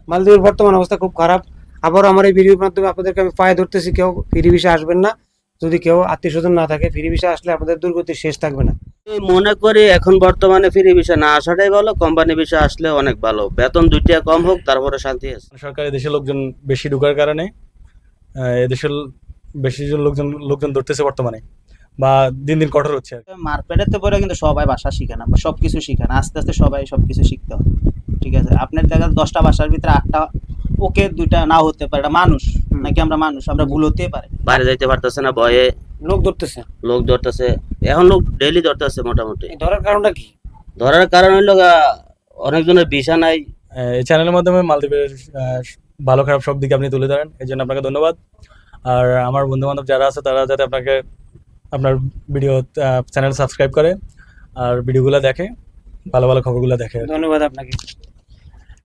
মালদ্বীপের বর্তমান অবস্থা খুব খারাপ। আবার আমার এই ভিডিওর মাধ্যমে আপনাদেরকে আমি পায়ে ধরতেছি, কেউ ফ্রি ভিসা আসবেন না। যদি কেউ আত্মীয় স্বজন না থাকে, ফ্রি ভিসা আসলে আপনাদের দুর্গতির শেষ থাকবে না। আমি মনে করি এখন বর্তমানে ফ্রি ভিসা না আসাটাই ভালো, কোম্পানি ভিসা আসলে অনেক ভালো, বেতন 2 টাকা কম হোক তারপরে শান্তি আছে। সরকার দেশের লোকজন বেশি ঢোকার কারণে এদেশের বেশি জন লোকজন ধরতেছে বর্তমানে, বা দিন দিন কঠোর হচ্ছে আর কি। মারপেটের পরে কিন্তু সবাই ভাষা শিখে না, সবকিছু শিখে না, আস্তে আস্তে সবাই সবকিছু শিখতে হবে। ঠিক আছে, আপনার দেখা 10টা ভাষার ভিতরে 8টা ওকে, 2টা নাও হতে পারে। এটা মানুষ নাকি, আমরা মানুষ, আমরা ভুল হতেই পারে। বাইরে যাইতে পারতেছে না ভয়ে, লোক ধরতেছে। লোক ধরতেছে, এখন লোক ডেইলি ধরতেছে মোটামুটি। এই ধরার কারণটা কি? ধরার কারণ হইলো অনেকজনের ভিসা নাই। এই চ্যানেলের মাধ্যমে মালদ্বীপের ভালো খারাপ সব দিকে আপনি তুলে ধরেন, এই জন্য আপনাকে ধন্যবাদ। আর আমার বন্ধু বান্ধব যারা আছে তারা যাতে আপনার ভিডিও চ্যানেল সাবস্ক্রাইব করে আর ভিডিওগুলো দেখে, ভালো ভালো খবরগুলো দেখে। ধন্যবাদ আপনাকে।